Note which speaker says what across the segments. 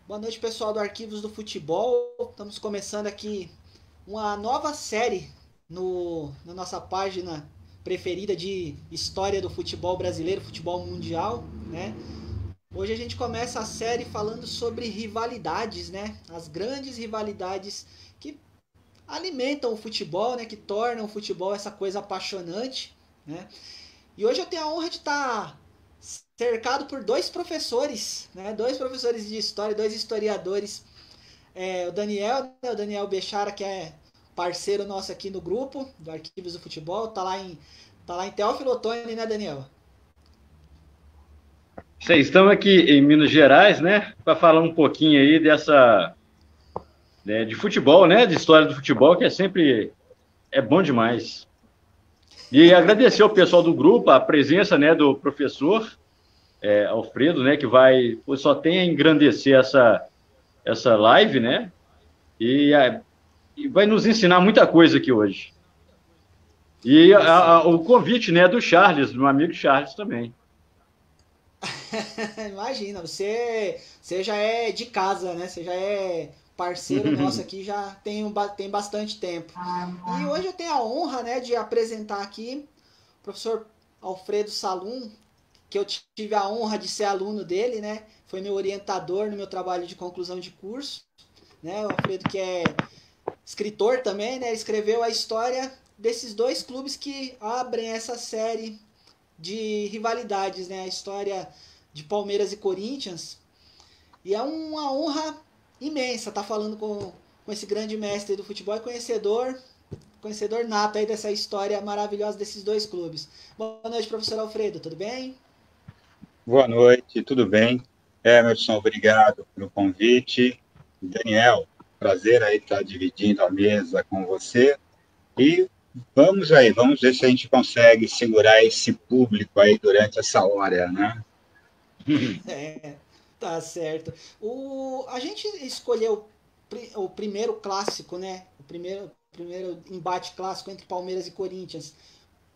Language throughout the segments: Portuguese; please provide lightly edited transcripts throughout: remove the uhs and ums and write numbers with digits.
Speaker 1: Boa noite, pessoal do Arquivos do Futebol. Estamos começando aqui uma nova série na nossa página preferida de história do futebol brasileiro, futebol mundial, né? Hoje a gente começa a série falando sobre rivalidades, né? As grandes rivalidades que alimentam o futebol, né? Que tornam o futebol essa coisa apaixonante, né? E hoje eu tenho a honra de estar cercado por dois professores, né? Dois professores de história, dois historiadores. O Daniel, né? O Daniel Bechara, que é parceiro nosso aqui no grupo do Arquivos do Futebol, tá lá em Teófilo Otoni, né, Daniel?
Speaker 2: Vocês estão aqui em Minas Gerais, né, para falar um pouquinho aí de futebol, né, de história do futebol, que é bom demais. E agradecer ao pessoal do grupo, a presença, né, do professor Alfredo, né, que só tem a engrandecer essa live, né, e, e vai nos ensinar muita coisa aqui hoje. E
Speaker 1: Tá certo.
Speaker 2: o convite, né, do Charles, do meu amigo Charles também.
Speaker 1: Imagina, você já é de casa, né? Você já é parceiro nosso aqui, já tem bastante tempo. E hoje eu tenho a honra, né, de apresentar aqui o professor Alfredo Salum, que eu tive a honra de ser aluno dele, né? Foi meu orientador no meu trabalho de conclusão de curso, né? O Alfredo que é escritor também, né? Escreveu a história desses dois clubes que abrem essa série de rivalidades, né? A história de Palmeiras e Corinthians. E é uma honra imensa estar falando com esse grande mestre do futebol e conhecedor nato aí dessa história maravilhosa desses dois clubes. Boa noite, professor Alfredo, tudo bem?
Speaker 3: Boa noite, tudo bem? Emerson, obrigado pelo convite. Daniel, prazer aí estar dividindo a mesa com você. E vamos ver se a gente consegue segurar esse público aí durante essa hora, né?
Speaker 1: É, tá certo. A gente escolheu o primeiro clássico, né? O primeiro embate clássico entre Palmeiras e Corinthians.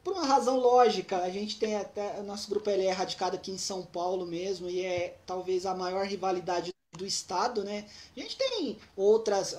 Speaker 1: Por uma razão lógica, a gente tem até. O nosso grupo ele é radicado aqui em São Paulo mesmo e é talvez a maior rivalidade do estado, né? A gente tem outras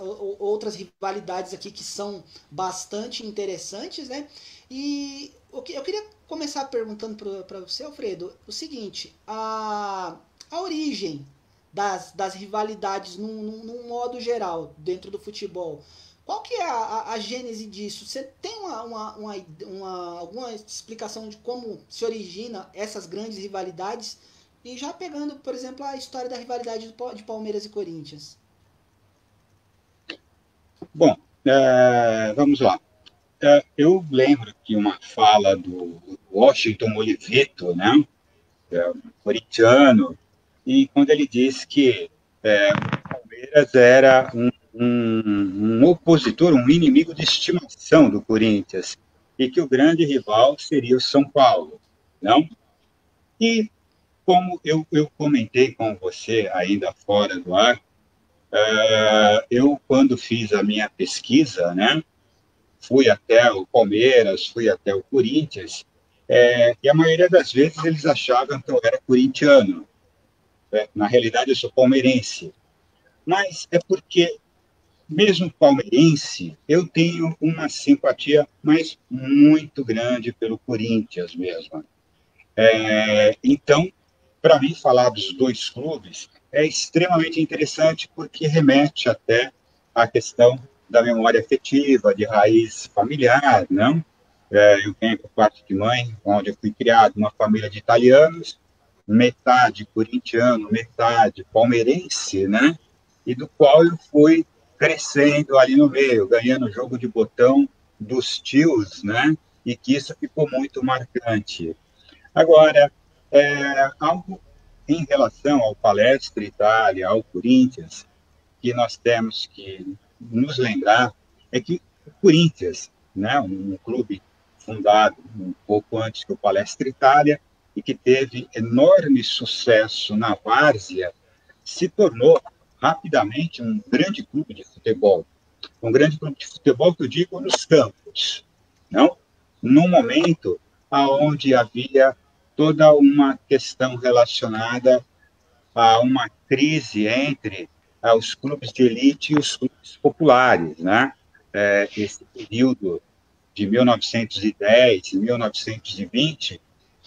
Speaker 1: rivalidades aqui que são bastante interessantes, né? E eu queria começar perguntando para você, Alfredo, o seguinte: a origem das rivalidades num modo geral dentro do futebol. Qual que é a gênese disso? Você tem alguma explicação de como se origina essas grandes rivalidades? E já pegando, por exemplo, a história da rivalidade de Palmeiras e Corinthians.
Speaker 3: Bom, vamos lá. Eu lembro que uma fala do Washington Oliveto, né? Corintiano, e quando ele disse que o Palmeiras era um opositor, um inimigo de estimação do Corinthians, e que o grande rival seria o São Paulo, não? E como eu comentei com você ainda fora do ar, eu quando fiz a minha pesquisa, né, fui até o Palmeiras, fui até o Corinthians, e a maioria das vezes eles achavam que eu era corintiano. Na realidade, eu sou palmeirense. Mas é porque, mesmo palmeirense, eu tenho uma simpatia, mas muito grande pelo Corinthians mesmo. Então, para mim, falar dos dois clubes é extremamente interessante porque remete até à questão da memória afetiva, de raiz familiar, não? Eu venho por parte de mãe, onde eu fui criado uma família de italianos, metade corintiano, metade palmeirense, né? E do qual eu fui crescendo ali no meio, ganhando jogo de botão dos tios, né? E que isso ficou muito marcante. Agora, algo em relação ao Palestra Itália, ao Corinthians, que nós temos que nos lembrar é que o Corinthians, né, um clube fundado um pouco antes que o Palestra Itália e que teve enorme sucesso na várzea, se tornou rapidamente um grande clube de futebol. Um grande clube de futebol que eu digo nos campos, não? Num momento onde havia toda uma questão relacionada uma crise entre os clubes de elite e os clubes populares, né? Esse período de 1910 e 1920,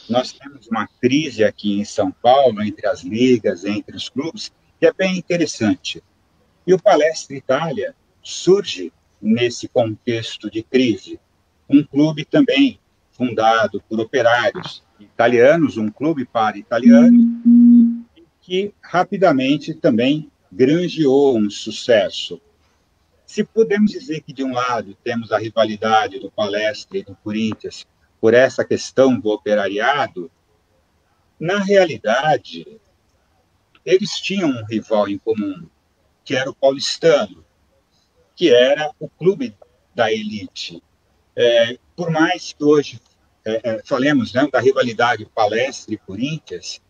Speaker 3: nós temos uma crise aqui em São Paulo, entre as ligas, entre os clubes, que é bem interessante. E o Palestra Itália surge nesse contexto de crise. Um clube também fundado por operários italianos, um clube para italianos, que rapidamente também granjeou um sucesso. Se podemos dizer que, de um lado, temos a rivalidade do Palestra e do Corinthians por essa questão do operariado, na realidade, eles tinham um rival em comum, que era o paulistano, que era o clube da elite. Por mais que hoje falemos, né, da rivalidade Palestra e Corinthians,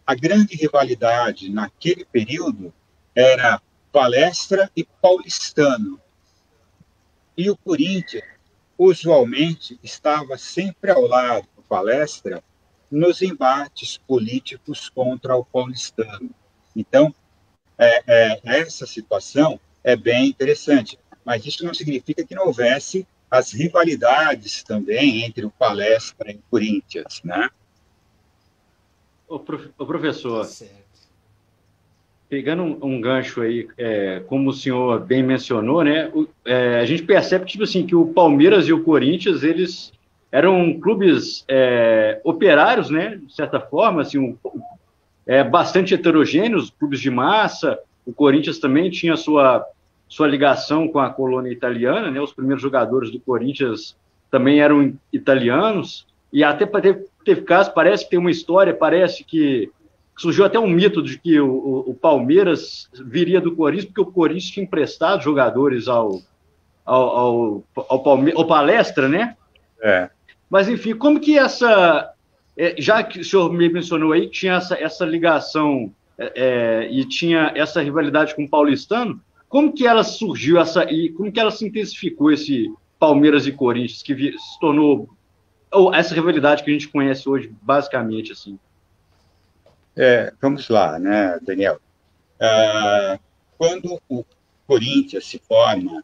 Speaker 3: a grande rivalidade naquele período era Palestra e paulistano. E o Corinthians, usualmente, estava sempre ao lado do Palestra nos embates políticos contra o paulistano. Então, essa situação é bem interessante, mas isso não significa que não houvesse as rivalidades também entre o Palestra e o Corinthians, né?
Speaker 2: O professor,
Speaker 1: Tá certo.
Speaker 2: pegando um gancho aí, como o senhor bem mencionou, né, a gente percebe que, tipo assim, que o Palmeiras e o Corinthians, eles eram clubes operários, né, de certa forma, assim, bastante heterogêneos, clubes de massa. O Corinthians também tinha sua ligação com a colônia italiana, né, os primeiros jogadores do Corinthians também eram italianos, e até teve casos, parece que tem uma história, parece que surgiu até um mito de que o Palmeiras viria do Corinthians, porque o Corinthians tinha emprestado jogadores ao Palestra, né? Mas, enfim, como que já que o senhor me mencionou aí que tinha essa ligação e tinha essa rivalidade com o paulistano, como que ela surgiu, e como que ela se intensificou, esse Palmeiras e Corinthians, que se tornou essa rivalidade que a gente conhece hoje, basicamente, assim?
Speaker 3: Vamos lá, né, Daniel? Quando o Corinthians se forma,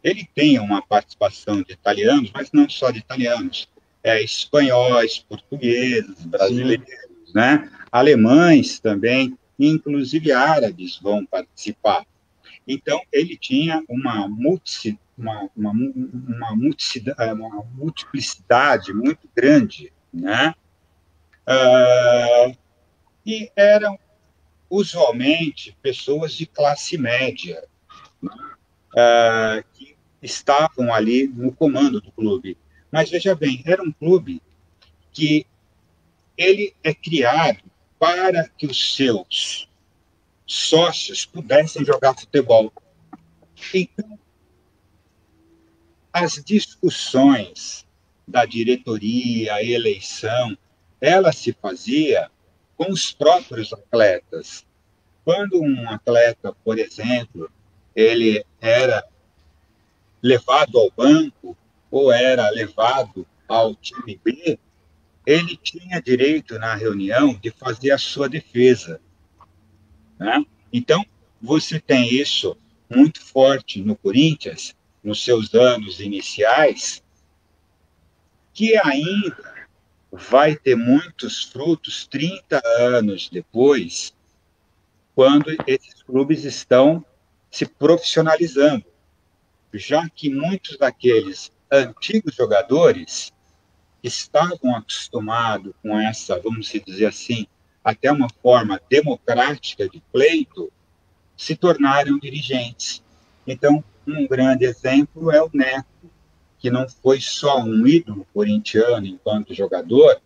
Speaker 3: ele tem uma participação de italianos, mas não só de italianos, espanhóis, portugueses, brasileiros, né? Alemães também, inclusive árabes vão participar. Então, ele tinha uma multiplicidade muito grande, né? E eram, usualmente, pessoas de classe média, né? Que estavam ali no comando do clube. Mas, veja bem, era um clube que ele é criado para que os seus sócios pudessem jogar futebol. Então, as discussões da diretoria, a eleição, ela se fazia com os próprios atletas. Quando um atleta, por exemplo, ele era levado ao banco ou era levado ao time B, ele tinha direito, na reunião, de fazer a sua defesa, né? Então, você tem isso muito forte no Corinthians, nos seus anos iniciais, que ainda vai ter muitos frutos 30 anos depois, quando esses clubes estão se profissionalizando, já que muitos daqueles antigos jogadores estavam acostumados com essa, vamos dizer assim, até uma forma democrática de pleito, se tornaram dirigentes. Então, um grande exemplo é o Neto, que não foi só um ídolo corintiano enquanto jogador,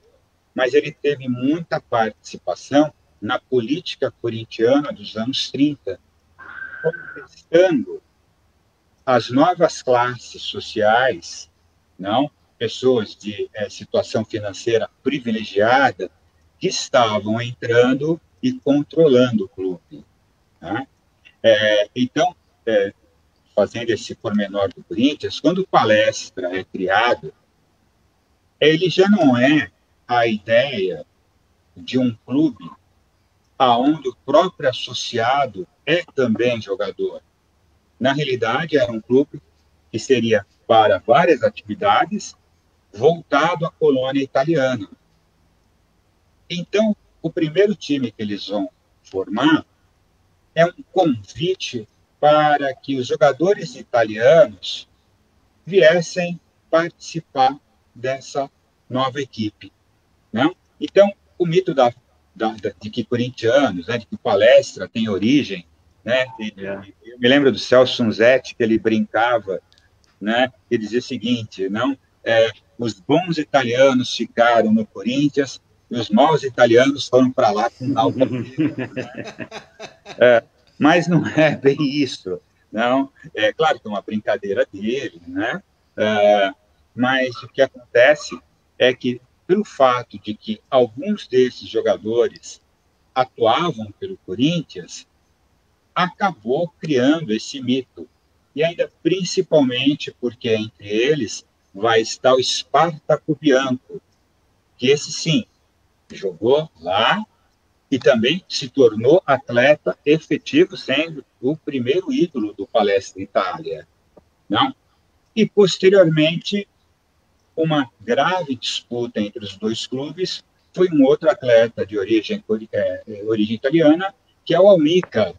Speaker 3: mas ele teve muita participação na política corintiana dos anos 30, contestando as novas classes sociais, não? Pessoas de situação financeira privilegiada que estavam entrando e controlando o clube, né? Então, fazendo esse pormenor do Corinthians, quando o Palestra é criado, ele já não é a ideia de um clube aonde o próprio associado é também jogador. Na realidade, era um clube que seria para várias atividades voltado à colônia italiana. Então, o primeiro time que eles vão formar é um convite para que os jogadores italianos viessem participar dessa nova equipe. Não? Então, o mito de que corintianos, né, de que Palestra tem origem, né? Eu me lembro do Celso Sunzetti, que ele brincava, né? Ele dizia o seguinte, não? Os bons italianos ficaram no Corinthians e os maus italianos foram para lá com alta. Mas não é bem isso, não. É claro que é uma brincadeira dele, né? Mas o que acontece é que, pelo fato de que alguns desses jogadores atuavam pelo Corinthians, acabou criando esse mito. E ainda principalmente porque entre eles vai estar o Spartaco Bianco, que esse sim, jogou lá e também se tornou atleta efetivo, sendo o primeiro ídolo do Palestra Itália. Não? E, posteriormente, uma grave disputa entre os dois clubes foi um outro atleta de origem italiana, que é o Almica,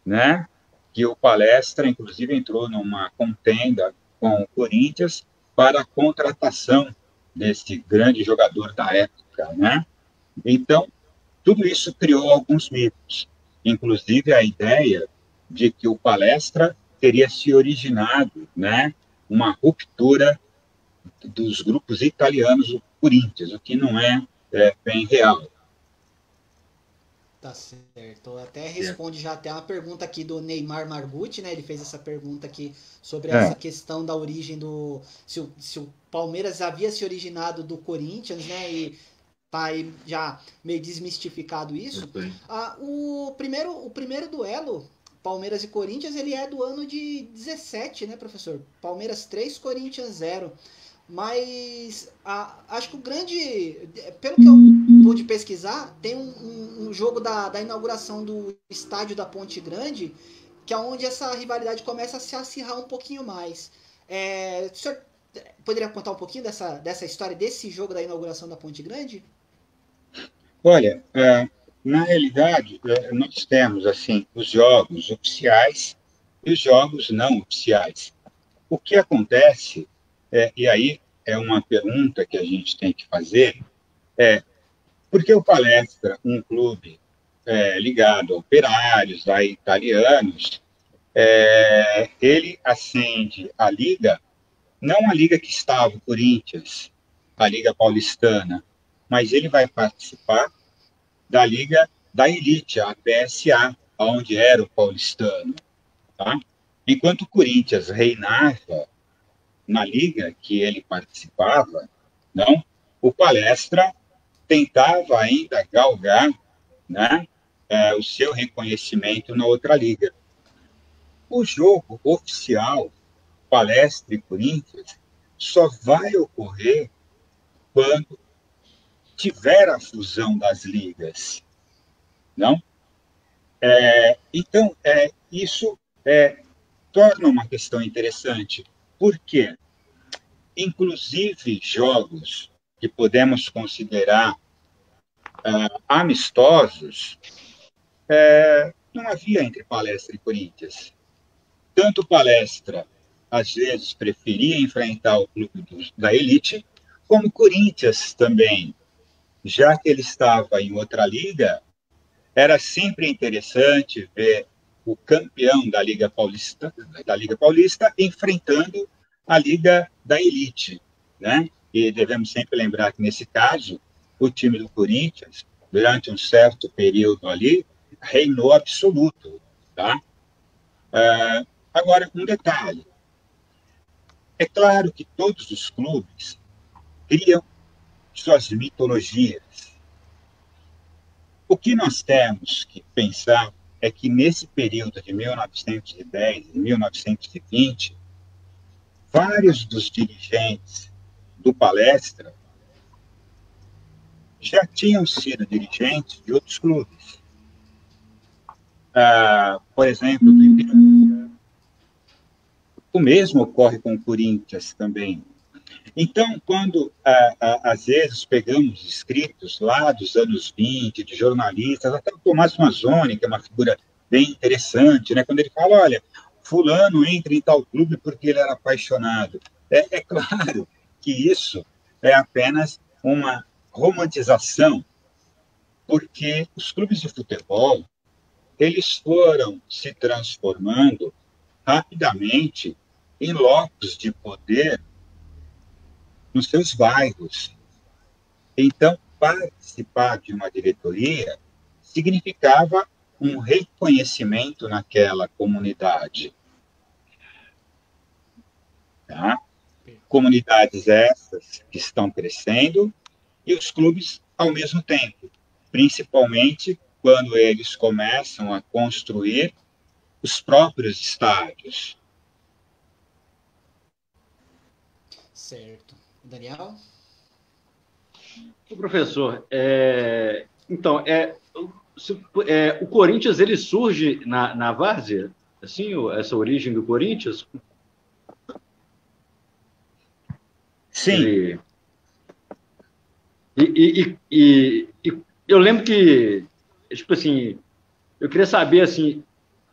Speaker 3: né? Que o Palestra, inclusive, entrou numa contenda com o Corinthians para a contratação desse grande jogador da época, né? Então, tudo isso criou alguns mitos, inclusive a ideia de que o Palestra teria se originado, né? Uma ruptura dos grupos italianos do Corinthians, o que não é bem real.
Speaker 1: Tá certo. Até responde já até uma pergunta aqui do Neymar Margutti, né? Ele fez essa pergunta aqui sobre essa questão da origem do... Se o Palmeiras havia se originado do Corinthians, né? E tá aí já meio desmistificado isso. O primeiro duelo, Palmeiras e Corinthians, ele é do ano de 17, né, professor? Palmeiras 3, Corinthians 0. Mas acho que o grande... Pelo que eu pude pesquisar, tem um jogo da inauguração do estádio da Ponte Grande, que é onde essa rivalidade começa a se acirrar um pouquinho mais. O senhor poderia contar um pouquinho dessa história, desse jogo da inauguração da Ponte Grande?
Speaker 3: Olha, na realidade, nós temos assim os jogos oficiais e os jogos não oficiais. O que acontece, e aí é uma pergunta que a gente tem que fazer, por que o Palestra, um clube ligado a operários, a italianos, ele ascende a liga, não a liga que estava o Corinthians, a Liga Paulistana, mas ele vai participar da Liga da Elite, a PSA, onde era o paulistano. Tá? Enquanto o Corinthians reinava na liga que ele participava, não, o Palestra tentava ainda galgar, né, o seu reconhecimento na outra liga. O jogo oficial, Palestra e Corinthians, só vai ocorrer quando tiver a fusão das ligas, não? Então, isso torna uma questão interessante, porque, inclusive, jogos que podemos considerar amistosos, não havia entre Palestra e Corinthians. Tanto Palestra, às vezes, preferia enfrentar o clube da elite, como Corinthians também. Já que ele estava em outra liga, era sempre interessante ver o campeão da Liga Paulista enfrentando a Liga da Elite, né? E devemos sempre lembrar que, nesse caso, o time do Corinthians, durante um certo período ali, reinou absoluto, tá? Agora, um detalhe. É claro que todos os clubes criam suas mitologias. O que nós temos que pensar é que, nesse período de 1910 e 1920, vários dos dirigentes do Palestra já tinham sido dirigentes de outros clubes. por exemplo, do Ipiranga. O mesmo ocorre com o Corinthians também. Então, quando, às vezes, pegamos escritos lá dos anos 20, de jornalistas, até o Tomás Mazzoni, que é uma figura bem interessante, né? Quando ele fala, olha, fulano entra em tal clube porque ele era apaixonado. É claro que isso é apenas uma romantização, porque os clubes de futebol, eles foram se transformando rapidamente em locos de poder nos seus bairros. Então, participar de uma diretoria significava um reconhecimento naquela comunidade. Tá? Comunidades essas que estão crescendo e os clubes ao mesmo tempo, principalmente quando eles começam a construir os próprios estádios.
Speaker 1: Certo. Daniel?
Speaker 2: Professor, então, o Corinthians, ele surge na várzea? Assim, essa origem do Corinthians?
Speaker 3: Sim.
Speaker 2: E eu lembro que, tipo assim, eu queria saber, assim,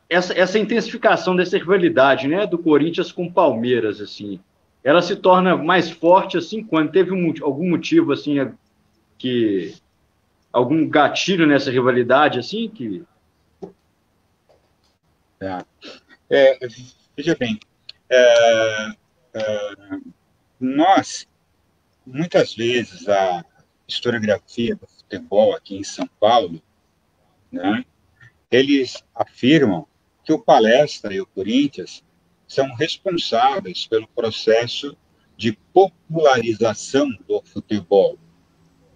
Speaker 2: essa intensificação dessa rivalidade, né, do Corinthians com o Palmeiras, assim, ela se torna mais forte, assim, quando teve algum motivo, assim, algum gatilho nessa rivalidade, assim, que...
Speaker 3: Veja bem, nós, muitas vezes, a historiografia do futebol aqui em São Paulo, né, eles afirmam que o Palestra e o Corinthians são responsáveis pelo processo de popularização do futebol.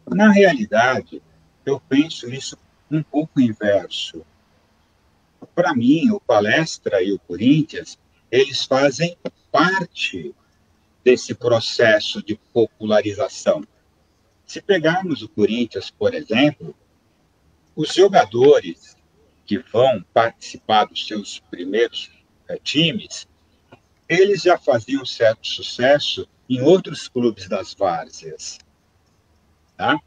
Speaker 3: Na realidade, eu penso isso um pouco inverso. Para mim, o Palestra e o Corinthians, eles fazem parte desse processo de popularização. Se pegarmos o Corinthians, por exemplo, os jogadores que vão participar dos seus primeiros times, eles já faziam certo sucesso em outros clubes das várzeas. Tá?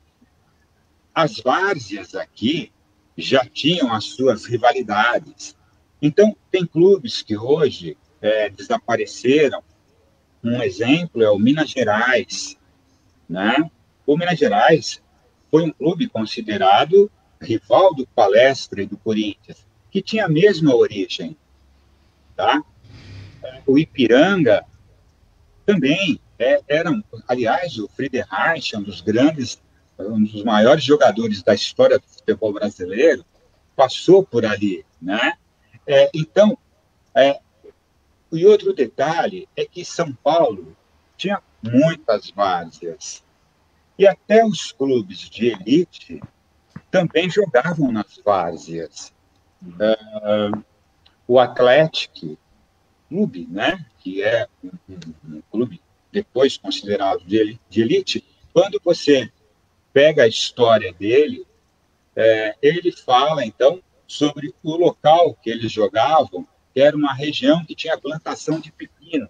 Speaker 3: As várzeas aqui já tinham as suas rivalidades. Então, tem clubes que hoje desapareceram. Um exemplo é o Minas Gerais. Né? O Minas Gerais foi um clube considerado rival do Palestra e do Corinthians, que tinha a mesma origem. Tá? O Ipiranga também aliás, o Friedreich, um dos maiores jogadores da história do futebol brasileiro, passou por ali, né? Então, e outro detalhe é que São Paulo tinha muitas várzeas, e até os clubes de elite também jogavam nas várzeas. O Atlético Clube, né, que é um clube depois considerado de elite, quando você pega a história dele, ele fala, então, sobre o local que eles jogavam, que era uma região que tinha plantação de pepino,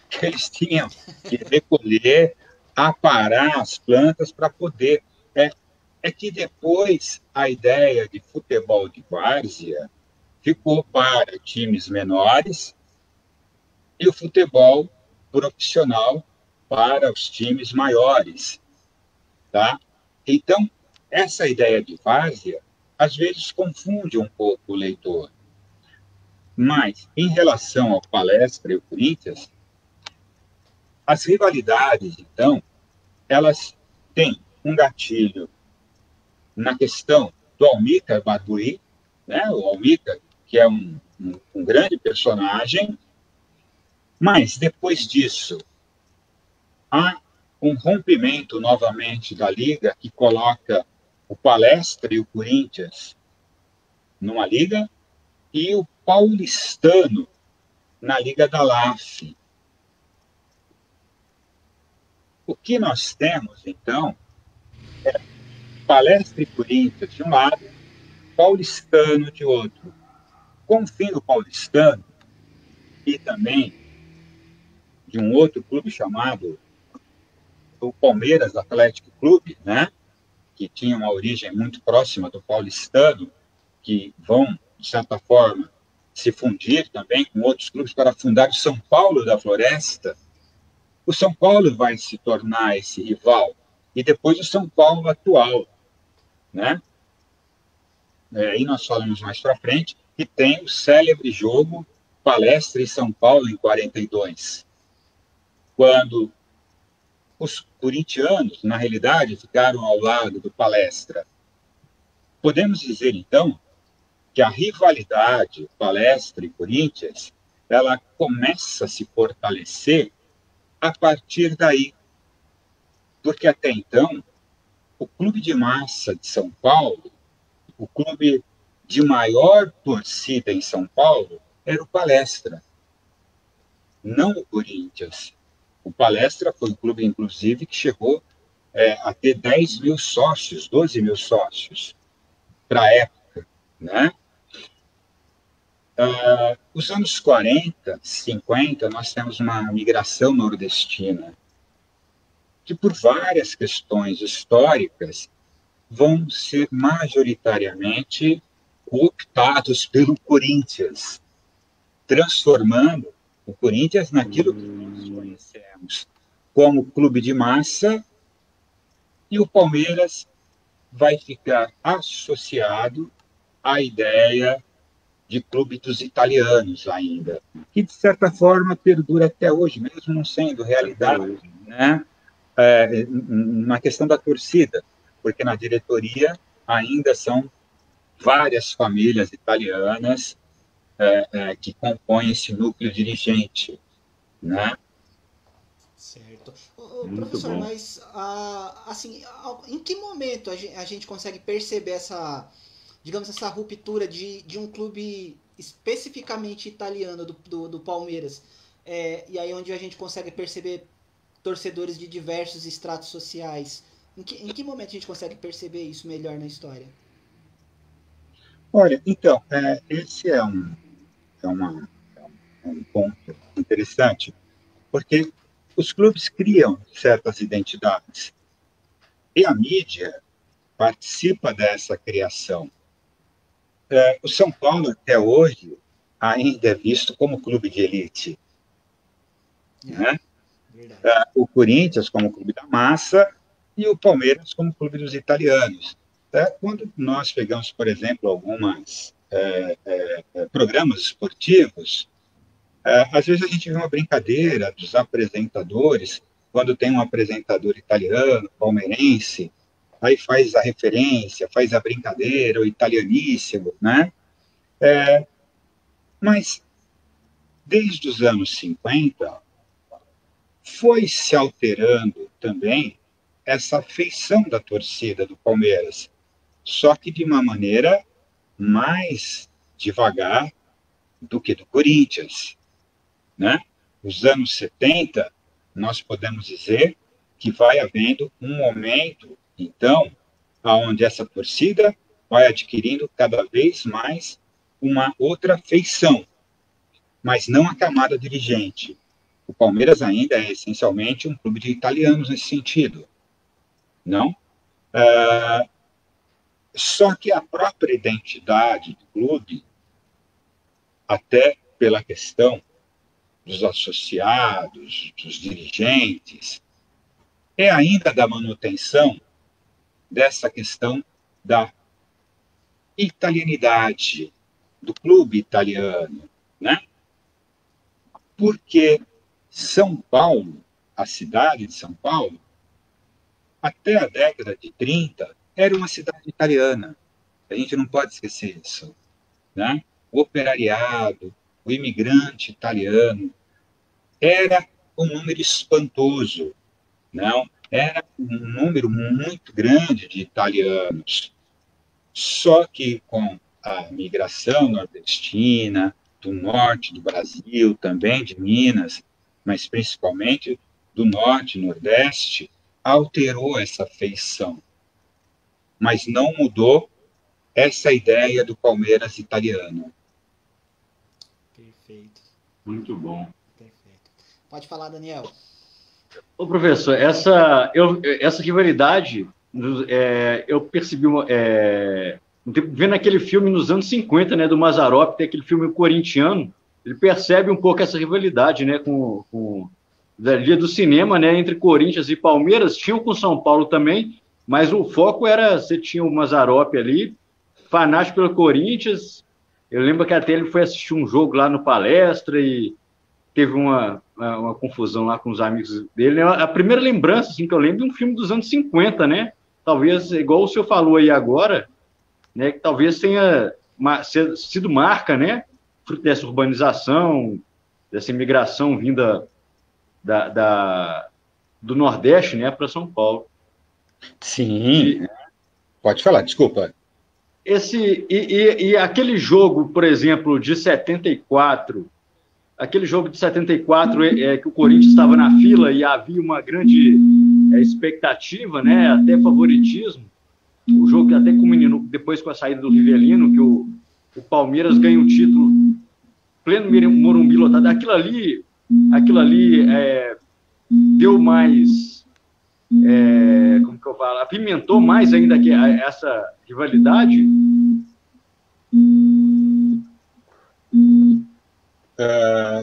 Speaker 3: que eles tinham que recolher, aparar as plantas para poder... É que depois a ideia de futebol de várzea ficou para times menores e o futebol profissional para os times maiores. Tá? Então, essa ideia de várzea, às vezes, confunde um pouco o leitor. Mas, em relação ao Palestra e o Corinthians, as rivalidades, então, elas têm um gatilho na questão do Almícar Barbuí, né? O Almícar, que é um grande personagem, mas, depois disso, há um rompimento novamente da Liga, que coloca o Palestra e o Corinthians numa liga e o Paulistano na Liga da LAF. O que nós temos, então, é Palestra e Corinthians de um lado, Paulistano de outro. Com o fim do Paulistano e também de um outro clube chamado o Palmeiras Atlético Clube, né, que tinha uma origem muito próxima do Paulistano, que vão, de certa forma, se fundir também com outros clubes para fundar o São Paulo da Floresta. O São Paulo vai se tornar esse rival, e depois o São Paulo atual, né? Aí nós falamos mais para frente, que tem o célebre jogo Palestra e São Paulo em 42, quando os corintianos, na realidade, ficaram ao lado do Palestra. Podemos dizer, então, que a rivalidade Palestra e Corinthians, ela começa a se fortalecer a partir daí. Porque até então, o clube de massa de São Paulo, o clube de maior torcida em São Paulo, era o Palestra, não o Corinthians. O Palestra foi um clube, inclusive, que chegou a ter 10 mil sócios, 12 mil sócios para a época, né? Os anos 40, 50, nós temos uma migração nordestina, que por várias questões históricas vão ser majoritariamente cooptados pelo Corinthians, transformando o Corinthians naquilo que nós conhecemos como clube de massa, e o Palmeiras vai ficar associado à ideia de clube dos italianos ainda, que de certa forma perdura até hoje, mesmo não sendo realidade, né? Na questão da torcida, porque na diretoria ainda são várias famílias italianas que compõem esse núcleo dirigente, né?
Speaker 1: Certo. Professor, mas assim, em que momento a gente consegue perceber essa, digamos, essa ruptura de um clube especificamente italiano do Palmeiras? E aí onde a gente consegue perceber torcedores de diversos estratos sociais. Em que momento a gente consegue perceber isso melhor na história?
Speaker 3: Olha, então, esse é um ponto interessante, porque os clubes criam certas identidades e a mídia participa dessa criação. O São Paulo, até hoje, ainda é visto como clube de elite, né? O Corinthians como clube da massa e o Palmeiras como clube dos italianos. Quando nós pegamos, por exemplo, alguns programas esportivos, às vezes a gente vê uma brincadeira dos apresentadores, quando tem um apresentador italiano, palmeirense, aí faz a referência, faz a brincadeira, o italianíssimo, né? Mas, desde os anos 50, foi se alterando também essa feição da torcida do Palmeiras, só que de uma maneira mais devagar do que do Corinthians, né? Nos anos 70, nós podemos dizer que vai havendo um momento, então, onde essa torcida vai adquirindo cada vez mais uma outra feição, mas não a camada dirigente. O Palmeiras ainda é essencialmente um clube de italianos nesse sentido, não? Só que a própria identidade do clube, até pela questão dos associados, dos dirigentes, é ainda da manutenção dessa questão da italianidade, do clube italiano, né? Porque São Paulo, a cidade de São Paulo, até a década de 30, era uma cidade italiana. A gente não pode esquecer isso, né? O operariado, o imigrante italiano, era um número espantoso, não? Era um número muito grande de italianos. Só que com a migração nordestina, do norte do Brasil, também de Minas, mas principalmente do norte e nordeste, alterou essa feição. Mas não mudou essa ideia do Palmeiras italiano.
Speaker 1: Perfeito.
Speaker 2: Muito bom.
Speaker 1: Perfeito. Pode falar, Daniel.
Speaker 2: Ô, professor, essa rivalidade, eu percebi, vendo aquele filme nos anos 50, né, do Mazzaropi, tem aquele filme corintiano, ele percebe um pouco essa rivalidade, né, dali do cinema, né, entre Corinthians e Palmeiras, tinham com São Paulo também, mas o foco era, você tinha o Mazzaropi ali, fanático pelo Corinthians. Eu lembro que até ele foi assistir um jogo lá no Palestra e teve uma confusão lá com os amigos dele. A primeira lembrança assim, que eu lembro é um filme dos anos 50, né? Talvez, igual o senhor falou aí agora, né, que talvez tenha sido marca, né? Fruto dessa urbanização, dessa imigração vinda do Nordeste, né, para São Paulo.
Speaker 3: Sim, pode falar, desculpa.
Speaker 2: E aquele jogo, por exemplo, de 74, aquele jogo de 74 que o Corinthians estava na fila e havia uma grande expectativa, né, até favoritismo, o jogo que até culminou depois com a saída do Rivelino, que o Palmeiras ganha um título pleno Morumbi lotado, aquilo ali deu mais, como que eu falo, apimentou mais ainda essa rivalidade?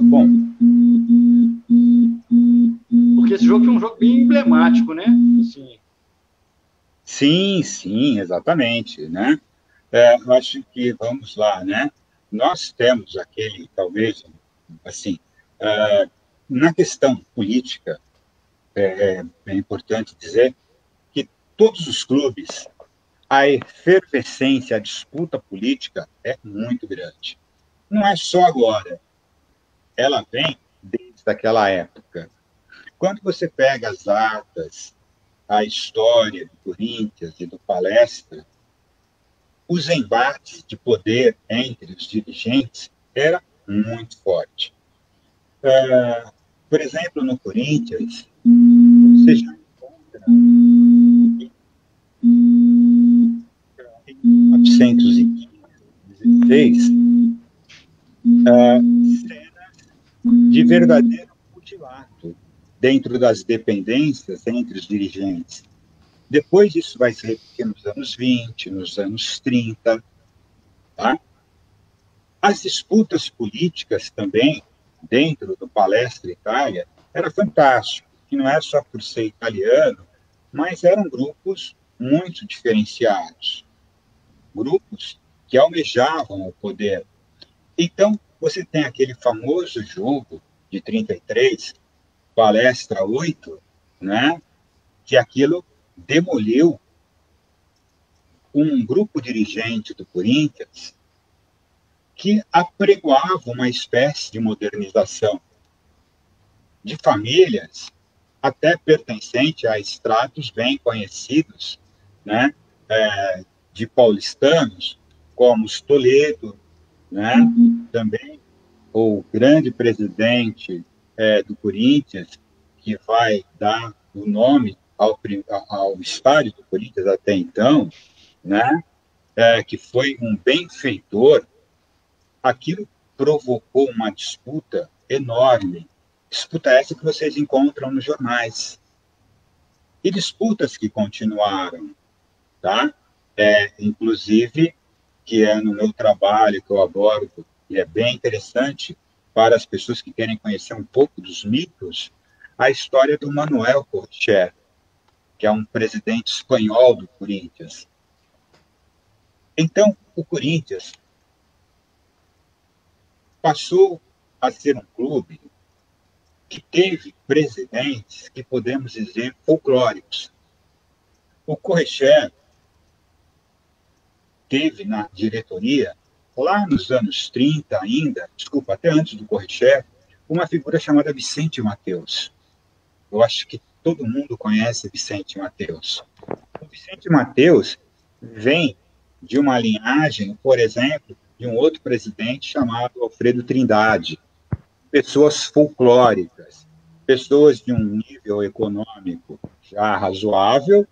Speaker 3: Bom,
Speaker 2: porque esse jogo foi um jogo bem emblemático, né? Assim.
Speaker 3: Sim, exatamente, né? Eu acho que, vamos lá, né? Nós temos aquele, talvez, assim, na questão política, é importante dizer que todos os clubes, a efervescência, a disputa política é muito grande. Não é só agora. Ela vem desde aquela época. Quando você pega as atas, a história do Corinthians e do Palestra, os embates de poder entre os dirigentes era muito forte. Por exemplo, no Corinthians, você já encontra em 1916 cenas de verdadeiro mutilato dentro das dependências entre os dirigentes. Depois isso vai se repetir nos anos 20, nos anos 30. Tá? As disputas políticas também, dentro do Palestra Itália, era fantástico, que não é só por ser italiano, mas eram grupos muito diferenciados, grupos que almejavam o poder. Então, você tem aquele famoso jogo de 33, Palestra 8, né? Que aquilo demoliu um grupo dirigente do Corinthians que apregoava uma espécie de modernização de famílias até pertencente a estratos bem conhecidos, né? De paulistanos, como os Toledo, né? Também o grande presidente do Corinthians, que vai dar o nome ao estádio do Corinthians até então, né? Que foi um benfeitor. Aquilo provocou uma disputa enorme, disputa essa que vocês encontram nos jornais, e disputas que continuaram, tá? Inclusive, que é no meu trabalho que eu abordo, e é bem interessante para as pessoas que querem conhecer um pouco dos mitos, a história do Manuel Corcher, que é um presidente espanhol do Corinthians. Então, o Corinthians passou a ser um clube que teve presidentes que podemos dizer folclóricos. O Corcher teve na diretoria, lá nos anos 30 ainda, desculpa, até antes do Corcher, uma figura chamada Vicente Mateus. Eu acho que todo mundo conhece Vicente Mateus. O Vicente Mateus vem de uma linhagem, por exemplo, de um outro presidente chamado Alfredo Trindade. Pessoas folclóricas, pessoas de um nível econômico já razoável,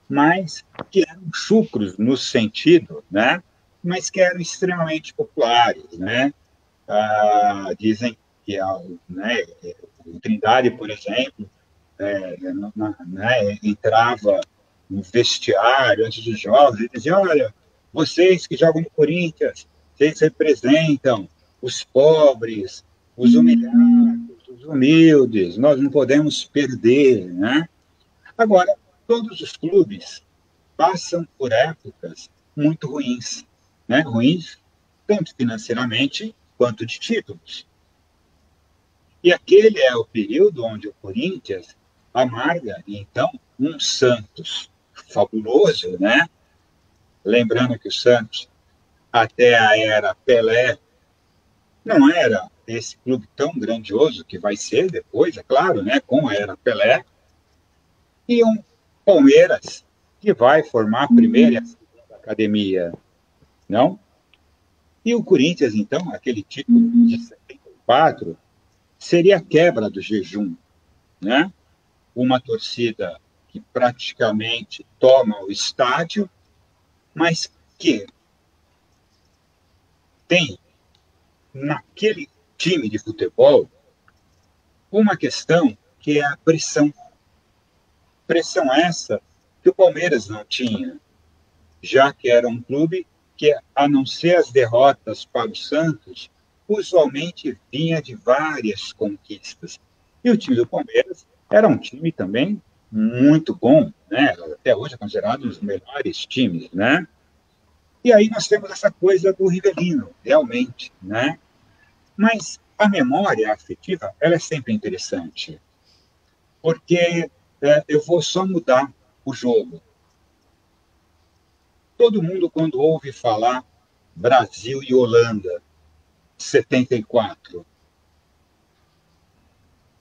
Speaker 3: mas que eram chucros no sentido, né? Mas que eram extremamente populares, né? dizem que né, o Trindade, por exemplo, entrava no vestiário antes dos jogos e dizia: olha, vocês que jogam no Corinthians, vocês representam os pobres, os humilhados, os humildes, nós não podemos perder, né? Agora, todos os clubes passam por épocas muito ruins, né? Ruins tanto financeiramente quanto de títulos. E aquele é o período onde o Corinthians amarga, então, um Santos fabuloso, né? Lembrando que o Santos, até a era Pelé, não era esse clube tão grandioso que vai ser depois, é claro, né? Com a era Pelé, e um Palmeiras que vai formar a primeira e a segunda academia, não? E o Corinthians, então, aquele título de 74, seria a quebra do jejum, né? Uma torcida que praticamente toma o estádio, mas que tem naquele time de futebol uma questão que é a pressão. Pressão essa que o Palmeiras não tinha, já que era um clube que, a não ser as derrotas para o Santos, usualmente vinha de várias conquistas. E o time do Palmeiras era um time também muito bom, né? Até hoje é considerado um dos melhores times, né? E aí nós temos essa coisa do Rivelino, realmente, né? Mas a memória afetiva, ela é sempre interessante, porque eu vou só mudar o jogo. Todo mundo, quando ouve falar Brasil e Holanda, 74,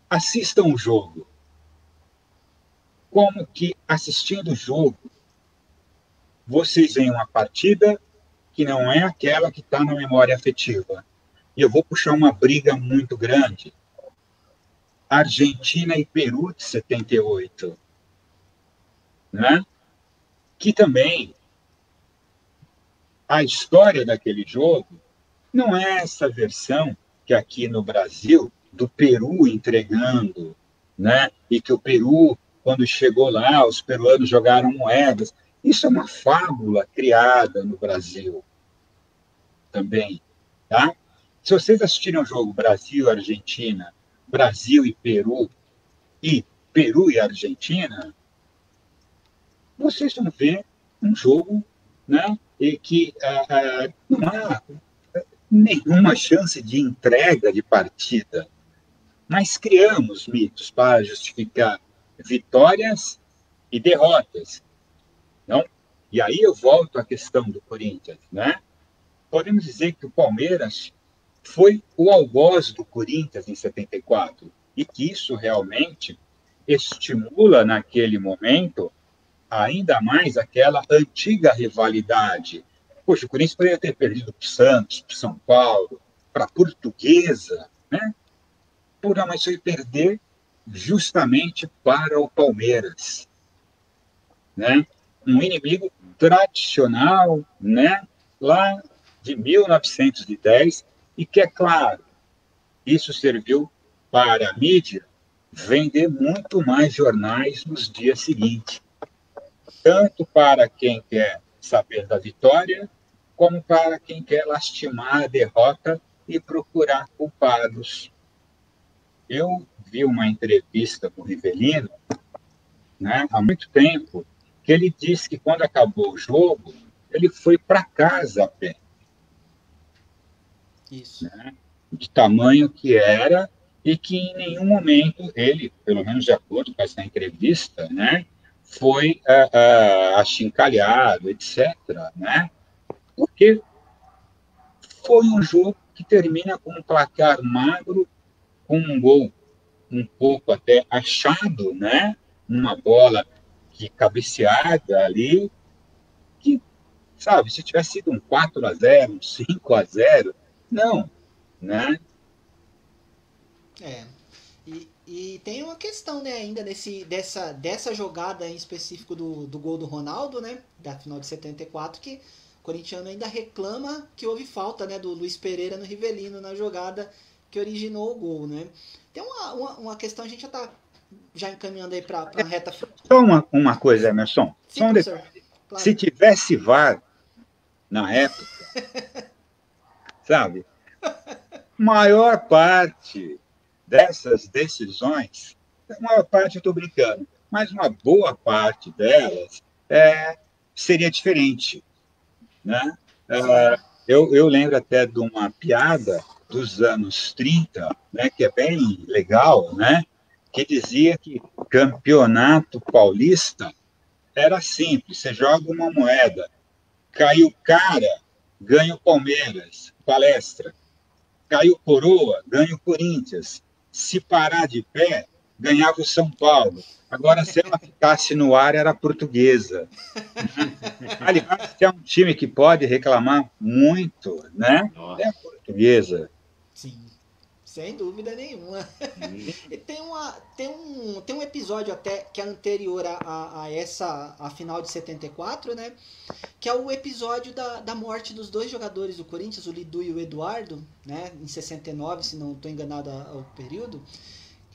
Speaker 3: assistam o jogo. Como que, assistindo o jogo, vocês veem uma partida que não é aquela que está na memória afetiva. E eu vou puxar uma briga muito grande. Argentina e Peru de 78, né? Que também a história daquele jogo não é essa versão que aqui no Brasil, do Peru entregando, né? E que o Peru, quando chegou lá, os peruanos jogaram moedas. Isso é uma fábula criada no Brasil também, tá? Se vocês assistirem ao jogo Brasil e Argentina, Brasil e Peru e Argentina, vocês vão ver um jogo, né, e que não há nenhuma chance de entrega de partida, mas criamos mitos para justificar vitórias e derrotas, não? E aí eu volto à questão do Corinthians, né? Podemos dizer que o Palmeiras foi o algoz do Corinthians em 74 e que isso realmente estimula naquele momento ainda mais aquela antiga rivalidade. Poxa, o Corinthians poderia ter perdido para o Santos, para o São Paulo, para a Portuguesa, né? Mas foi perder justamente para o Palmeiras, né? Um inimigo tradicional, né? Lá de 1910, e que, é claro, isso serviu para a mídia vender muito mais jornais nos dias seguintes, tanto para quem quer saber da vitória, como para quem quer lastimar a derrota e procurar culpados. Eu vi uma entrevista com o Rivelino, né, há muito tempo, que ele disse que quando acabou o jogo, ele foi para casa a pé.
Speaker 1: Isso.
Speaker 3: Né, de tamanho que era, e que em nenhum momento ele, pelo menos de acordo com essa entrevista, né, foi achincalhado, etc., né? Porque foi um jogo que termina com um placar magro, com um gol um pouco até achado, né? Uma bola que cabeceada ali, que, sabe, se tivesse sido um 4-0, um 5-0, não, né?
Speaker 1: E tem uma questão, né, ainda dessa jogada em específico do gol do Ronaldo, né, da final de 74, que corintiano ainda reclama que houve falta, né, do Luiz Pereira no Rivelino na jogada que originou o gol, né? Tem uma questão, a gente já está já encaminhando aí para a reta final.
Speaker 3: Só uma coisa, Emerson.
Speaker 1: Sim,
Speaker 3: Só um
Speaker 1: professor.
Speaker 3: detalhe.
Speaker 1: Claro.
Speaker 3: Se tivesse VAR na época, sabe, maior parte dessas decisões, a maior parte eu estou brincando, mas uma boa parte delas seria diferente, né? Eu lembro até de uma piada dos anos 30, né, que é bem legal, né, que dizia que campeonato paulista era simples, você joga uma moeda, caiu cara, ganha o Palmeiras, palestra, caiu coroa, ganha o Corinthians, se parar de pé, ganhava o São Paulo. Agora, se ela ficasse no ar, era a Portuguesa. Aliás, se é um time que pode reclamar muito, né?
Speaker 2: Nossa.
Speaker 3: É a Portuguesa.
Speaker 1: Sim, sem dúvida nenhuma. E tem um episódio até que é anterior a final de 74, né? Que é o episódio da morte dos dois jogadores do Corinthians, o Lidu e o Eduardo, né? Em 69, se não estou enganado ao período.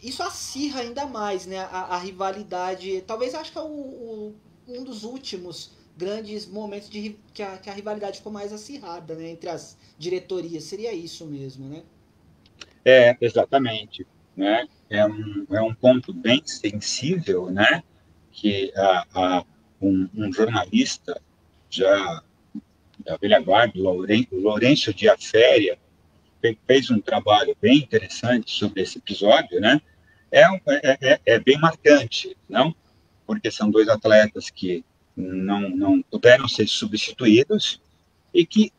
Speaker 1: Isso acirra ainda mais, né, a rivalidade. Talvez acho que é um dos últimos grandes momentos que a rivalidade ficou mais acirrada, né, entre as diretorias. Seria isso mesmo, né?
Speaker 3: Exatamente. Né? É um ponto bem sensível, né? Que um jornalista já da velha guarda, o Lourenço de Aféria, fez um trabalho bem interessante sobre esse episódio, né? É bem marcante, não? Porque são dois atletas que não puderam ser substituídos e que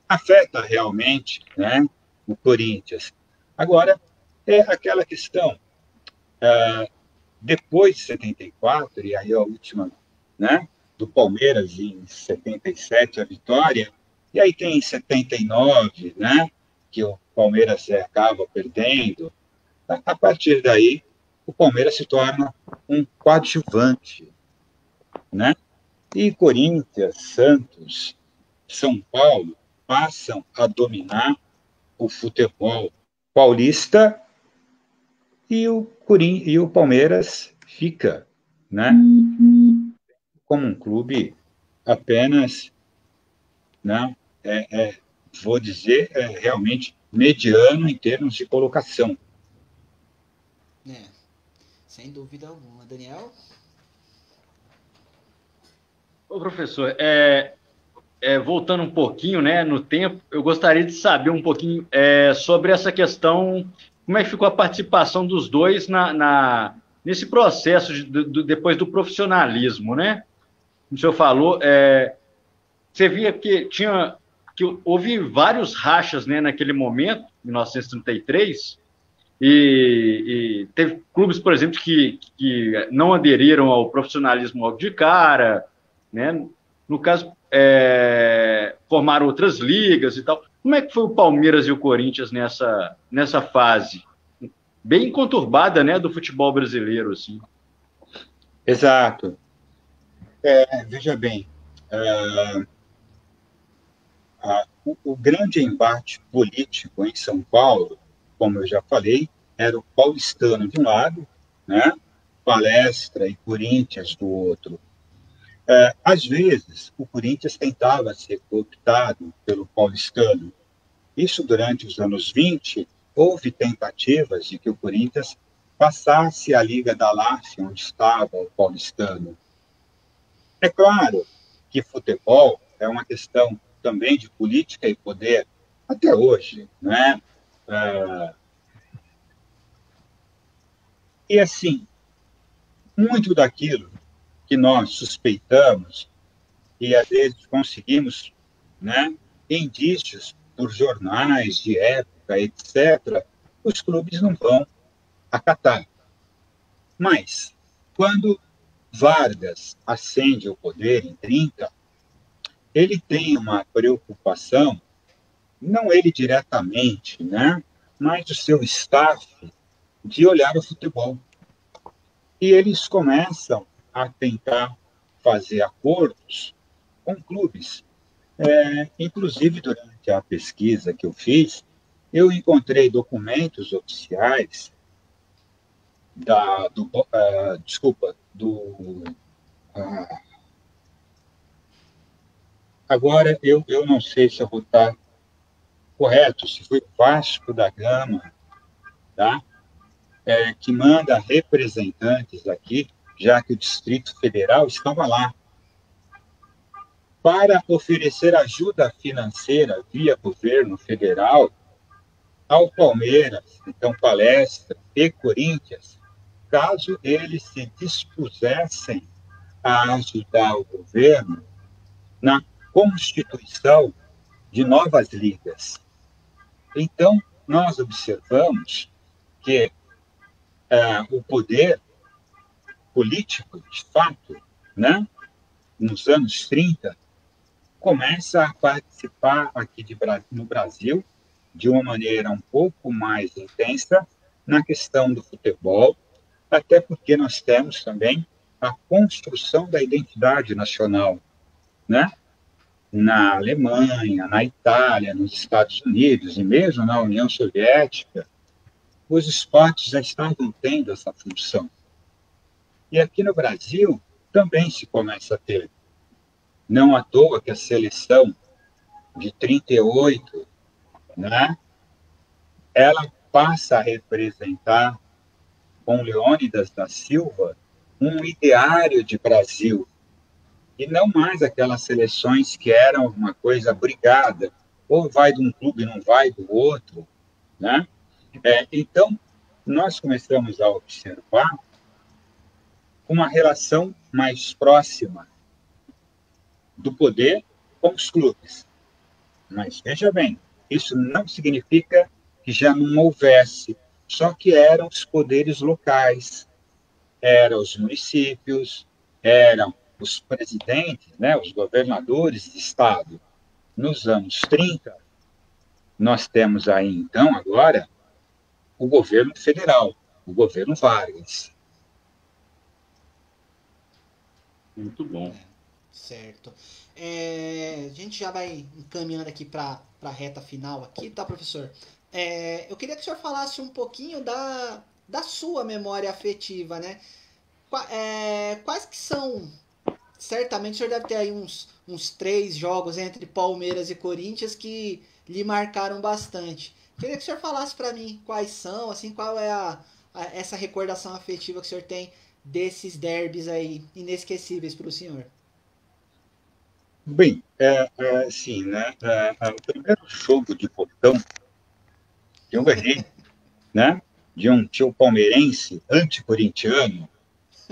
Speaker 3: afeta realmente, né, o Corinthians. Agora, é aquela questão, depois de 74, e aí a última, né, do Palmeiras em 77, a vitória, e aí tem em 79, né, que o Palmeiras acaba perdendo. A partir daí, o Palmeiras se torna um coadjuvante, né? E Corinthians, Santos, São Paulo passam a dominar o futebol paulista e o Palmeiras fica, né? Como um clube apenas, né? Vou dizer, realmente mediano em termos de colocação.
Speaker 1: Sem dúvida alguma. Daniel?
Speaker 2: Ô, professor, voltando um pouquinho, né, no tempo, eu gostaria de saber um pouquinho sobre essa questão, como é que ficou a participação dos dois nesse processo depois do profissionalismo, né? Como o senhor falou, você via que houve vários rachas, né, naquele momento, em 1933, e teve clubes, por exemplo, que não aderiram ao profissionalismo logo de cara, né? No caso, formaram outras ligas e tal. Como é que foi o Palmeiras e o Corinthians nessa fase bem conturbada, né, do futebol brasileiro, assim?
Speaker 3: Exato. Veja bem, o grande embate político em São Paulo, como eu já falei, era o paulistano de um lado, né? Palestra e Corinthians do outro. Às vezes, o Corinthians tentava ser cooptado pelo paulistano. Isso durante os anos 20, houve tentativas de que o Corinthians passasse a Liga da LAF, onde estava o paulistano. É claro que futebol é uma questão também de política e poder, até hoje, né? E assim, muito daquilo que nós suspeitamos e às vezes conseguimos, né, indícios por jornais de época, etc., os clubes não vão acatar. Mas, quando Vargas ascende ao poder em 30, ele tem uma preocupação, não ele diretamente, né, mas o seu staff, de olhar o futebol. E eles começam a tentar fazer acordos com clubes. Inclusive, durante a pesquisa que eu fiz, eu encontrei documentos oficiais ah, agora eu não sei se eu vou estar correto, se foi o Vasco da Gama, tá? Que manda representantes aqui, já que o Distrito Federal estava lá, para oferecer ajuda financeira via governo federal ao Palmeiras, então Palestra e Corinthians, caso eles se dispusessem a ajudar o governo na constituição de novas ligas. Então, nós observamos que o poder político, de fato, né, nos anos 30, começa a participar aqui no Brasil de uma maneira um pouco mais intensa na questão do futebol, até porque nós temos também a construção da identidade nacional, né? Na Alemanha, na Itália, nos Estados Unidos e mesmo na União Soviética, os esportes já estavam tendo essa função. E aqui no Brasil também se começa a ter. Não à toa que a seleção de 38, né, ela passa a representar, com Leônidas da Silva, um ideário de Brasil, e não mais aquelas seleções que eram uma coisa brigada, ou vai de um clube, não vai do outro, né? Então, nós começamos a observar uma relação mais próxima do poder com os clubes. Mas, veja bem, isso não significa que já não houvesse, só que eram os poderes locais, eram os municípios, eram os presidentes, né, os governadores de estado. Nos anos 30, nós temos aí, então, agora, o governo federal, o governo Vargas.
Speaker 2: Muito bom.
Speaker 1: Certo. A gente já vai encaminhando aqui para a reta final aqui, tá, professor? Eu queria que o senhor falasse um pouquinho da sua memória afetiva, né? Quais que são... Certamente o senhor deve ter aí uns 3 jogos entre Palmeiras e Corinthians que lhe marcaram bastante. Queria que o senhor falasse para mim quais são, assim, qual é essa recordação afetiva que o senhor tem desses derbys aí inesquecíveis para o senhor.
Speaker 3: Bem, sim, né? O primeiro jogo de botão que eu ganhei, né? De um tio palmeirense anticorintiano,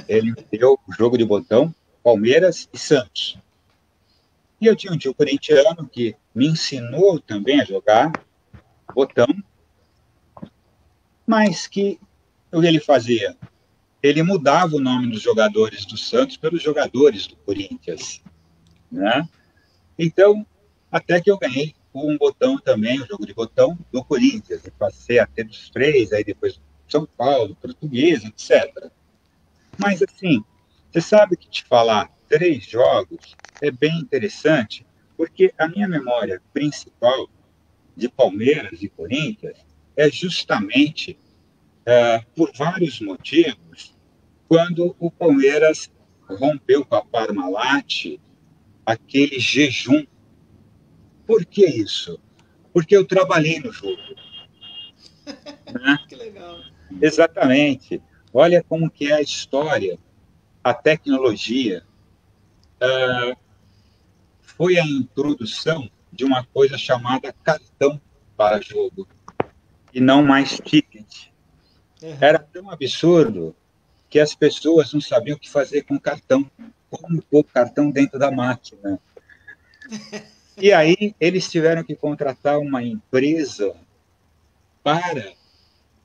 Speaker 3: ele me deu o jogo de botão Palmeiras e Santos. E eu tinha um tio corintiano que me ensinou também a jogar botão, mas que o que ele fazia? Ele mudava o nome dos jogadores do Santos pelos jogadores do Corinthians, né? Então, até que eu ganhei um botão também, um jogo de botão do Corinthians. Eu passei a ter os 3, aí depois São Paulo, Portuguesa, etc. Mas, assim, você sabe que te falar 3 jogos é bem interessante, porque a minha memória principal de Palmeiras e Corinthians é justamente, por vários motivos, quando o Palmeiras rompeu com a Parmalat aquele jejum. Por que isso? Porque eu trabalhei no jogo. Né?
Speaker 1: Que legal.
Speaker 3: Exatamente. Olha como que é a história, a tecnologia. Foi a introdução de uma coisa chamada cartão para jogo, e não mais ticket. Era tão absurdo que as pessoas não sabiam o que fazer com cartão, como pôr cartão dentro da máquina. E aí eles tiveram que contratar uma empresa para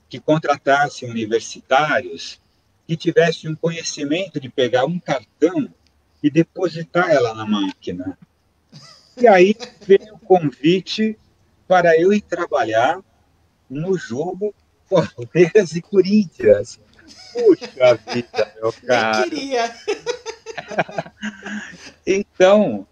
Speaker 3: que contratasse universitários que tivessem um conhecimento de pegar um cartão e depositar ela na máquina. E aí veio o convite para eu ir trabalhar no jogo Palmeiras e Corinthians. Puxa vida, meu cara.
Speaker 1: Nem queria.
Speaker 3: Então,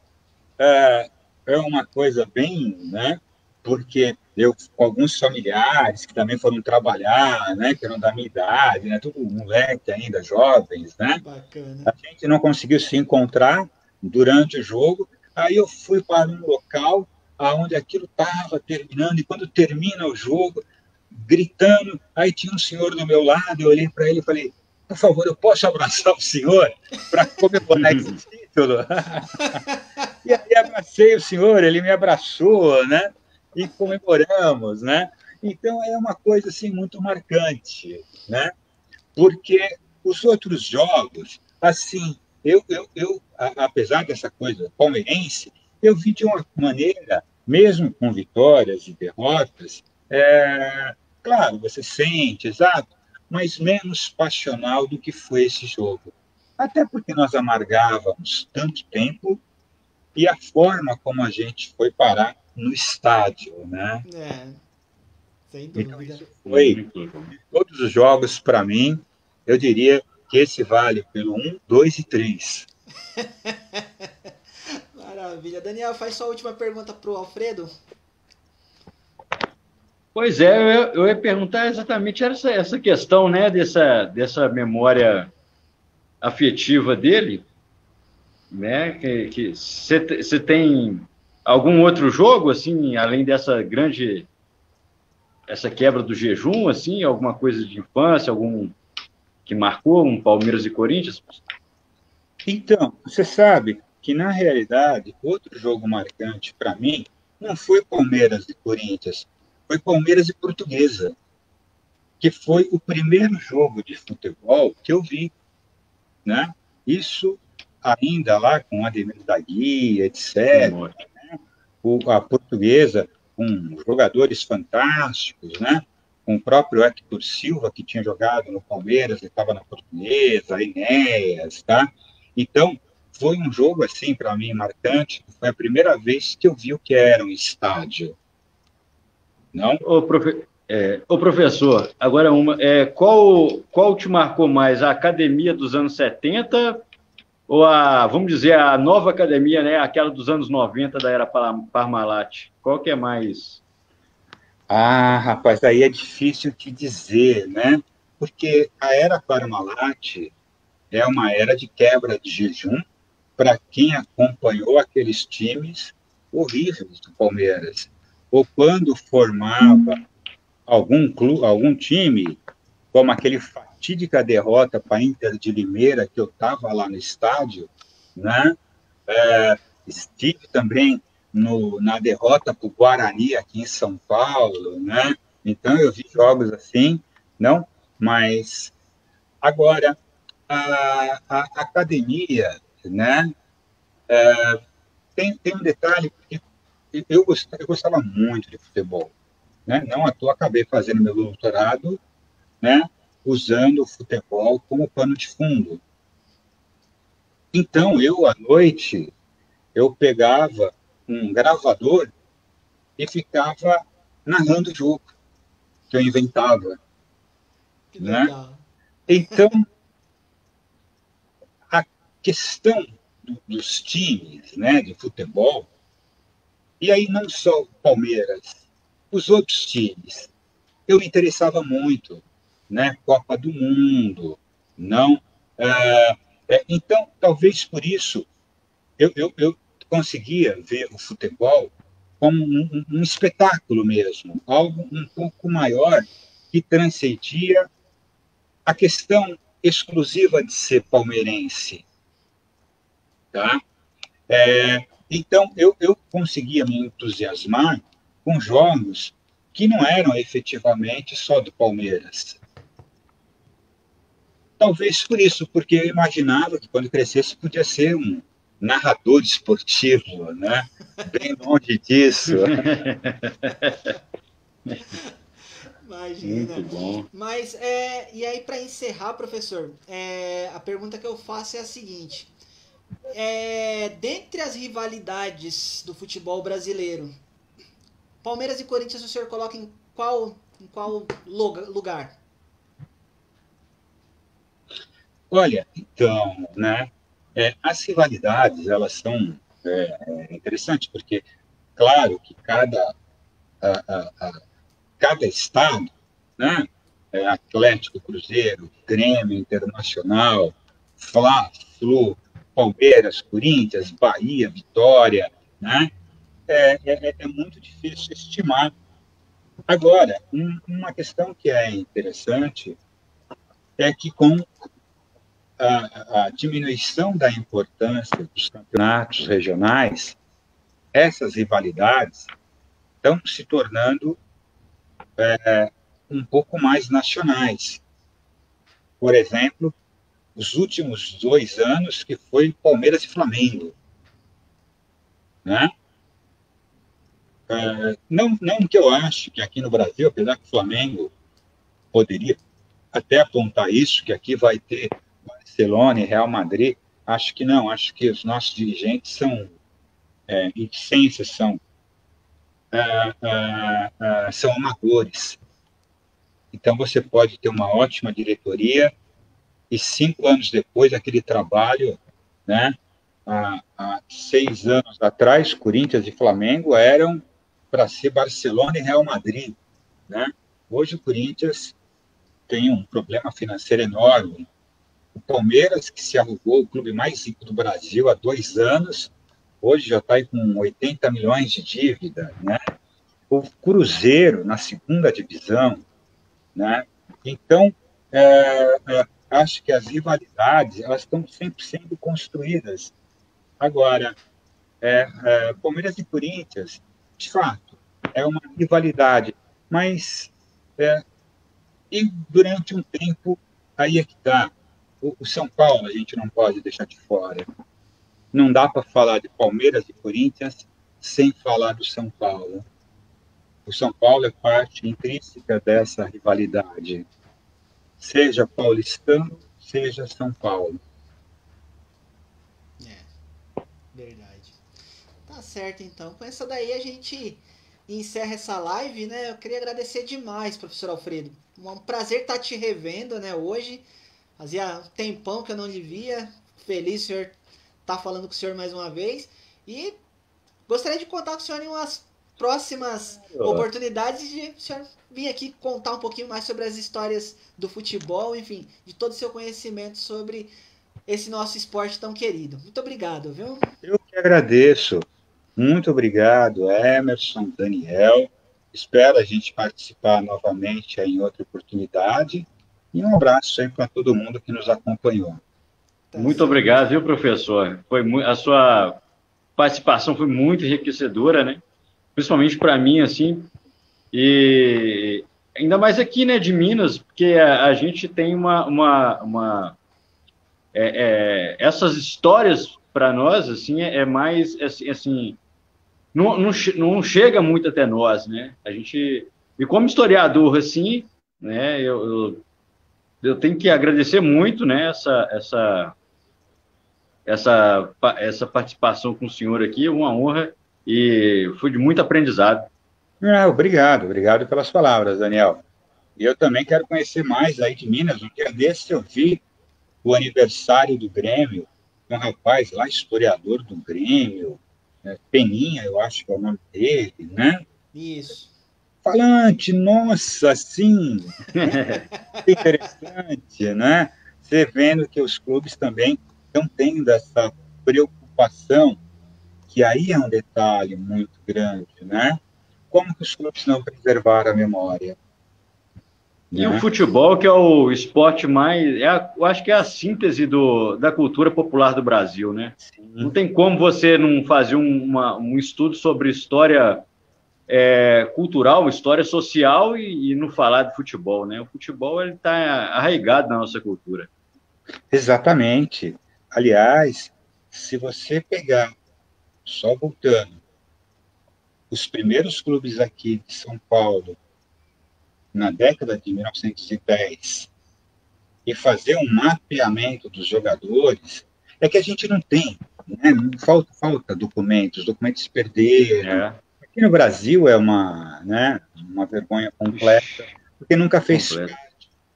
Speaker 3: é uma coisa bem, né? Porque eu, com alguns familiares que também foram trabalhar, né? Que eram da minha idade, né? Tudo moleque ainda, jovens, né?
Speaker 1: Bacana.
Speaker 3: A gente não conseguiu se encontrar durante o jogo. Aí eu fui para um local onde aquilo estava terminando, e quando termina o jogo, gritando, aí tinha um senhor do meu lado, eu olhei para ele e falei, por favor, eu posso abraçar o senhor para comemorar esse título? E aí abracei o senhor, ele me abraçou, né? E comemoramos, né? Então é uma coisa assim muito marcante, né? Porque os outros jogos, assim, apesar dessa coisa palmeirense, eu vi de uma maneira, mesmo com vitórias e derrotas, claro, você sente, exato, mas menos passional do que foi esse jogo. Até porque nós amargávamos tanto tempo e a forma como a gente foi parar no estádio, né?
Speaker 1: É, sem
Speaker 3: Então,
Speaker 1: dúvida.
Speaker 3: isso foi, de todos os jogos, para mim, eu diria que esse vale pelo 1, 2 e 3.
Speaker 1: Maravilha. Daniel, faz sua última pergunta pro Alfredo.
Speaker 2: Pois é, eu ia perguntar exatamente essa questão, né, dessa memória afetiva dele, né, que você tem algum outro jogo, assim, além essa quebra do jejum, assim, alguma coisa de infância, algum que marcou, um Palmeiras e Corinthians?
Speaker 3: Então, você sabe que, na realidade, outro jogo marcante para mim não foi Palmeiras e Corinthians, foi Palmeiras e Portuguesa, que foi o primeiro jogo de futebol que eu vi, né? Isso ainda lá com Ademir da Guia, etc. A Portuguesa com jogadores fantásticos, né? Com o próprio Hector Silva, que tinha jogado no Palmeiras, e estava na Portuguesa, Enéas, tá? Então, foi um jogo, assim, para mim, marcante. Foi a primeira vez que eu vi o que era um estádio. Não?
Speaker 2: Ô professor, agora qual te marcou mais? A academia dos anos 70 ou vamos dizer, a nova academia, né? Aquela dos anos 90 da era Parmalat? Qual que é mais?
Speaker 3: Ah, rapaz, aí é difícil te dizer, né? Porque a era Parmalat é uma era de quebra de jejum para quem acompanhou aqueles times horríveis do Palmeiras. Ou quando formava algum clube, algum time, como aquele fatídica derrota para a Inter de Limeira, que eu estava lá no estádio, né? Estive também na derrota para o Guarani aqui em São Paulo, né? Então eu vi jogos assim, não, mas agora a academia, né? Tem um detalhe, porque eu gostava muito de futebol, né? Não à toa acabei fazendo meu doutorado, né? Usando o futebol como pano de fundo. Então eu à noite eu pegava um gravador e ficava narrando o jogo que eu inventava,
Speaker 1: Que
Speaker 3: né?
Speaker 1: legal.
Speaker 3: Então a questão dos times, né, de futebol, e aí não só o Palmeiras, os outros times, eu me interessava muito, né? Copa do Mundo, não. Então, talvez por isso eu conseguia ver o futebol como um espetáculo mesmo, algo um pouco maior que transcendia a questão exclusiva de ser palmeirense, tá? Então, eu conseguia me entusiasmar com jogos que não eram efetivamente só do Palmeiras. Talvez por isso, porque eu imaginava que quando crescesse podia ser um narrador esportivo, né? Bem longe disso.
Speaker 2: Muito
Speaker 1: Imagina.
Speaker 2: bom.
Speaker 1: Mas, e aí, para encerrar, professor, a pergunta que eu faço é a seguinte: dentre as rivalidades do futebol brasileiro, Palmeiras e Corinthians o senhor coloca em qual lugar?
Speaker 3: Olha, então, né? As rivalidades, elas são interessantes, porque claro que cada estado, né? Atlético, Cruzeiro, Grêmio, Internacional, Fla-Flu, Palmeiras, Corinthians, Bahia, Vitória, né? É muito difícil estimar. Agora, uma questão que é interessante é que com a diminuição da importância dos campeonatos regionais, essas rivalidades estão se tornando um pouco mais nacionais. Por exemplo, os últimos 2 anos, que foi Palmeiras e Flamengo. Né? Não que eu acho que aqui no Brasil, apesar que o Flamengo poderia até apontar isso, que aqui vai ter Barcelona e Real Madrid, acho que não, acho que os nossos dirigentes são, em essência, são amadores. Então, você pode ter uma ótima diretoria e 5 anos depois, aquele trabalho, né, há 6 anos atrás, Corinthians e Flamengo eram para ser Barcelona e Real Madrid. Né? Hoje, o Corinthians tem um problema financeiro enorme. O Palmeiras, que se arrugou o clube mais rico do Brasil há 2 anos, hoje já está com 80 milhões de dívida. Né? O Cruzeiro, na 2ª divisão. Né? Então, acho que as rivalidades elas estão sempre sendo construídas. Agora, Palmeiras e Corinthians, de fato, é uma rivalidade, mas e durante um tempo, aí é que está. O São Paulo a gente não pode deixar de fora. Não dá para falar de Palmeiras e Corinthians sem falar do São Paulo. O São Paulo é parte intrínseca dessa rivalidade, seja paulistano, seja São Paulo.
Speaker 1: Verdade. Tá certo, então. Com essa daí a gente encerra essa live, né? Eu queria agradecer demais, professor Alfredo. Um prazer estar te revendo, né, hoje. Fazia um tempão que eu não lhe via. Feliz o senhor estar falando com o senhor mais uma vez. E gostaria de contar com o senhor em umas próximas oportunidades de o senhor vir aqui contar um pouquinho mais sobre as histórias do futebol, enfim, de todo o seu conhecimento sobre esse nosso esporte tão querido. Muito obrigado, viu?
Speaker 3: Eu que agradeço. Muito obrigado, Emerson, Daniel. Espero a gente participar novamente em outra oportunidade. E um abraço aí para todo mundo que nos acompanhou.
Speaker 2: Muito obrigado, viu, professor? A sua participação foi muito enriquecedora, né? Principalmente para mim, assim, e ainda mais aqui, né, de Minas, porque a gente tem essas histórias para nós, assim, mais, assim, não chega muito até nós, né? A gente, e como historiador, assim, né, eu tenho que agradecer muito, né, essa participação com o senhor aqui, uma honra, e foi de muito aprendizado.
Speaker 3: Obrigado pelas palavras, Daniel. E eu também quero conhecer mais aí de Minas. Um dia desse eu vi o aniversário do Grêmio, um rapaz lá, historiador do Grêmio, Peninha, eu acho que é o nome dele, né?
Speaker 1: Isso.
Speaker 3: Falante, nossa, assim, interessante, né? Você vendo que os clubes também estão tendo essa preocupação, que aí é um detalhe muito grande, né? Como que os clubes não preservaram a memória?
Speaker 2: E o futebol, que é o esporte mais... eu acho que é a síntese da cultura popular do Brasil, né? Sim. Não tem como você não fazer um estudo sobre história cultural, história social e não falar de futebol, né? O futebol está arraigado na nossa cultura.
Speaker 3: Exatamente. Aliás, se você pegar, só voltando, os primeiros clubes aqui de São Paulo, na década de 1910, e fazer um mapeamento dos jogadores, é que a gente não tem, né? Falta documentos, documentos se perderam. Aqui no Brasil é uma vergonha completa, porque nunca fez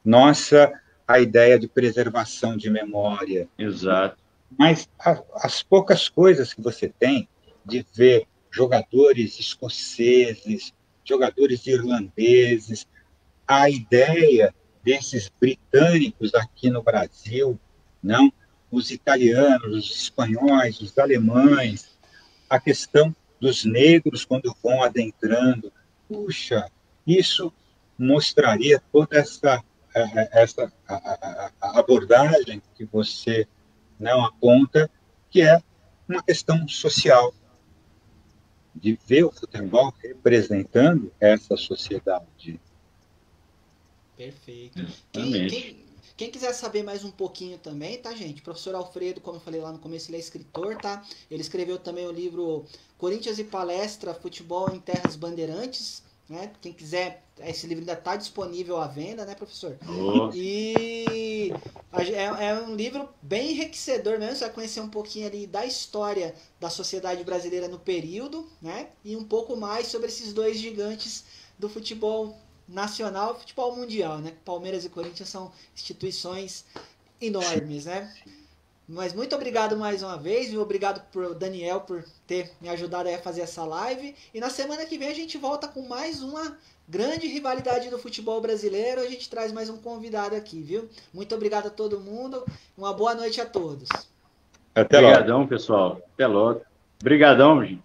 Speaker 3: nossa a ideia de preservação de memória.
Speaker 2: Exato.
Speaker 3: Mas as poucas coisas que você tem de ver jogadores escoceses, jogadores irlandeses, a ideia desses britânicos aqui no Brasil, não? Os italianos, os espanhóis, os alemães, a questão dos negros quando vão adentrando. Puxa, isso mostraria toda essa abordagem que você não aponta, que é uma questão social, de ver o futebol representando essa sociedade.
Speaker 1: Perfeito. Quem quiser saber mais um pouquinho também, tá, gente? O professor Alfredo, como eu falei lá no começo, ele é escritor, tá? Ele escreveu também o livro Corinthians e Palestra, Futebol em Terras Bandeirantes, né? Quem quiser, esse livro ainda está disponível à venda, né, professor? E é um livro bem enriquecedor mesmo, você vai conhecer um pouquinho ali da história da sociedade brasileira no período, né? E um pouco mais sobre esses dois gigantes do futebol nacional e futebol mundial, né? Palmeiras e Corinthians são instituições enormes, né? Mas muito obrigado mais uma vez, e obrigado pro Daniel por ter me ajudado a fazer essa live. E na semana que vem a gente volta com mais uma grande rivalidade do futebol brasileiro. A gente traz mais um convidado aqui, viu? Muito obrigado a todo mundo. Uma boa noite a todos.
Speaker 2: Até logo. Obrigadão, pessoal. Até logo. Obrigadão, gente.